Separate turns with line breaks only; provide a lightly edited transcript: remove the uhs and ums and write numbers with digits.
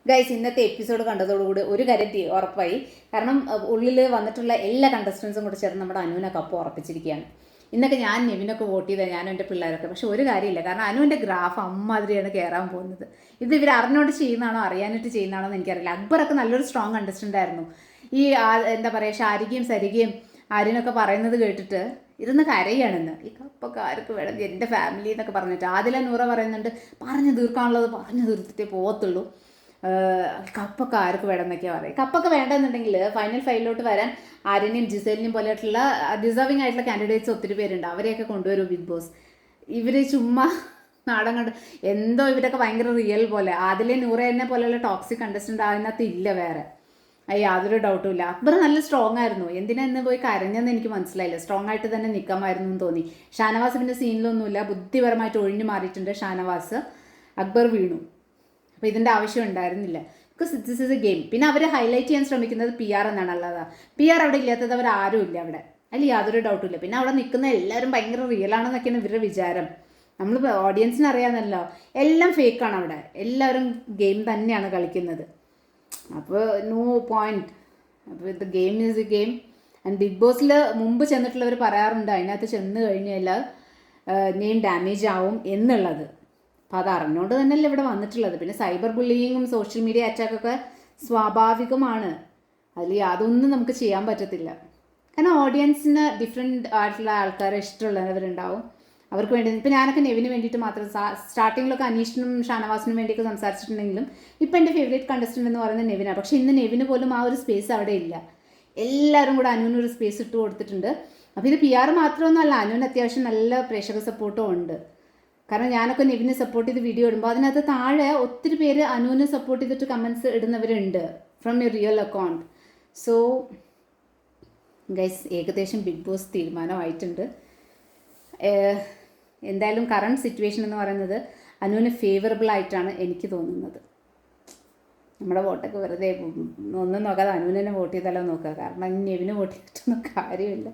Guys, ഇന്നത്തെ episode കണ്ടതോടുകൂടി ഒരു കാര്യം ഉറപ്പായി. കാരണം ഉള്ളിൽ വന്നിട്ടുള്ള എല്ലാ കണ്ടസ്റ്റൻസും കൂടെ ചേർന്ന് നമ്മുടെ അനുവിനെ കപ്പ് ഉറപ്പിച്ചിരിക്കുകയാണ്. ഇന്നൊക്കെ ഞാൻ നെവിനൊക്കെ വോട്ട് ചെയ്ത ഞാനും എൻ്റെ പിള്ളേരൊക്കെ. പക്ഷെ ഒരു കാര്യമില്ല, കാരണം അനുവിൻ്റെ ഗ്രാഫ് അമ്മാതിരിയാണ് കയറാൻ പോകുന്നത്. ഇത് ഇവർ അറിഞ്ഞുകൊണ്ട് ചെയ്യുന്നതാണോ അറിയാനിട്ട് ചെയ്യുന്നതാണോ എന്ന് എനിക്കറിയില്ല. അക്ബറൊക്കെ നല്ലൊരു സ്ട്രോങ് കണ്ടസ്റ്റൻ്റ് ആയിരുന്നു. ഈ എന്താ പറയുക, ഷാരികയും സരികയും ആര്യനൊക്കെ പറയുന്നത് കേട്ടിട്ട് ഇരുന്ന് കരയാണെന്ന്. ഈ കപ്പൊക്കെ ആർക്ക് വേണം, എൻ്റെ ഫാമിലി എന്നൊക്കെ പറഞ്ഞിട്ട്. ആദില നൂറ പറയുന്നുണ്ട്, പറഞ്ഞു തീർക്കാനുള്ളത് പറഞ്ഞു തീർത്തിട്ടേ പോകത്തുള്ളൂ, കപ്പൊക്കെ ആർക്ക് വേണം എന്നൊക്കെയാണ് പറയും. കപ്പൊക്കെ വേണ്ടെന്നുണ്ടെങ്കിൽ ഫൈനൽ ഫൈവിലോട്ട് വരാൻ ആര്യനെയും ജിസേലിനെയും പോലെയായിട്ടുള്ള ഡിസേർവിംഗ് ആയിട്ടുള്ള കാൻഡിഡേറ്റ്സ് ഒത്തിരി പേരുണ്ട്. അവരെയൊക്കെ കൊണ്ടുവരും ബിഗ് ബോസ്. ഇവർ ചുമ്മാ നാടൻ കണ്ട് എന്തോ ഇവരൊക്കെ ഭയങ്കര റിയൽ പോലെ. ആദിലെ നൂറേനെ പോലെയുള്ള ടോക്സിക് കണ്ടസ്റ്റൻ്റ് അതിനകത്ത് ഇല്ല വേറെ, യാതൊരു ഡൗട്ടും ഇല്ല. അക്ബർ നല്ല സ്ട്രോങ് ആയിരുന്നു. എന്തിനാ ഇന്ന് പോയി കരഞ്ഞെന്ന് എനിക്ക് മനസ്സിലായില്ല. സ്ട്രോങ് ആയിട്ട് തന്നെ നിൽക്കാമായിരുന്നു എന്ന് തോന്നി. ഷാനവാസ് പിന്നെ സീനിലൊന്നുമില്ല, ബുദ്ധിപരമായിട്ട് ഒഴിഞ്ഞു മാറിയിട്ടുണ്ട് ഷാനവാസ്. അക്ബർ വീണു. അപ്പോൾ ഇതിൻ്റെ ആവശ്യം ഉണ്ടായിരുന്നില്ല. Because this is A game. പിന്നെ അവർ ഹൈലൈറ്റ് ചെയ്യാൻ ശ്രമിക്കുന്നത് PR എന്നാണ് ഉള്ളത്. PR അവിടെ ഇല്ലാത്തത് അവർ ആരും ഇല്ല അവിടെ, അതിൽ യാതൊരു ഡൗട്ടും ഇല്ല. പിന്നെ അവിടെ നിൽക്കുന്ന എല്ലാവരും ഭയങ്കര റിയൽ ആണെന്നൊക്കെയാണ് ഇവരുടെ വിചാരം. നമ്മൾ ഓഡിയൻസിന് അറിയാമെന്നല്ലോ, എല്ലാം ഫേക്കാണ് അവിടെ. എല്ലാവരും ഗെയിം തന്നെയാണ് കളിക്കുന്നത്. അപ്പോൾ നോ പോയിന്റ്. അപ്പോൾ ഇത് game is a game. And big ബോസിൽ മുമ്പ് ചെന്നിട്ടുള്ളവർ പറയാറുണ്ട് അതിനകത്ത് ചെന്ന് കഴിഞ്ഞാൽ നെയിം ഡാമേജ് ആവും എന്നുള്ളത്. അപ്പോൾ അത് അറിഞ്ഞുകൊണ്ട് തന്നെയല്ലേ ഇവിടെ വന്നിട്ടുള്ളത്. പിന്നെ സൈബർ ബുള്ളിങ്ങും സോഷ്യൽ മീഡിയ അറ്റാക്കൊക്കെ സ്വാഭാവികമാണ്. അതിൽ യാതൊന്നും നമുക്ക് ചെയ്യാൻ പറ്റത്തില്ല. കാരണം ഓഡിയൻസിന് ഡിഫറെൻറ്റ് ആയിട്ടുള്ള ആൾക്കാരെ ഇഷ്ടമുള്ളവരുണ്ടാവും. അവർക്ക് വേണ്ടി ഇപ്പോൾ ഞാനൊക്കെ നെവിന് വേണ്ടിയിട്ട് മാത്രം സ്റ്റാർട്ടിങ്ങിലൊക്കെ അനീഷിനും ഷാനവാസിനും വേണ്ടിയൊക്കെ സംസാരിച്ചിട്ടുണ്ടെങ്കിലും ഇപ്പോൾ എൻ്റെ ഫേവറേറ്റ് കണ്ടസ്റ്റൻ്റ് എന്ന് പറയുന്നത് നെവിനാണ്. പക്ഷേ ഇന്ന് നെവിന് പോലും ആ ഒരു സ്പേസ് അവിടെ ഇല്ല. എല്ലാവരും കൂടെ അനുവിനൊരു സ്പേസ് ഇട്ട് കൊടുത്തിട്ടുണ്ട്. അപ്പോൾ ഇത് PR മാത്രമൊന്നുമല്ല, അനുവിന് അത്യാവശ്യം നല്ല പ്രേക്ഷക സപ്പോർട്ടും ഉണ്ട്. കാരണം ഞാനൊക്കെ നെവിനെ സപ്പോർട്ട് ചെയ്ത് വീഡിയോ ഇടുമ്പോൾ അതിനകത്ത് താഴെ ഒത്തിരി പേര് അനുവിനെ സപ്പോർട്ട് ചെയ്തിട്ട് കമൻസ് ഇടുന്നവരുണ്ട് from a real account. So guys, ഏകദേശം ബിഗ് ബോസ് തീരുമാനമായിട്ടുണ്ട്. എന്തായാലും കറണ്ട് സിറ്റുവേഷൻ എന്ന് പറയുന്നത് അനുവിന് ഫേവറബിൾ ആയിട്ടാണ് എനിക്ക് തോന്നുന്നത്. നമ്മുടെ വോട്ടൊക്കെ വെറുതെ ഒന്നും നോക്കാതെ അനുവിനെ തന്നെ വോട്ട് ചെയ്താലോ നോക്കുക. കാരണം നെവിന് വോട്ട് ചെയ്തിട്ടൊന്നും കാര്യമില്ല.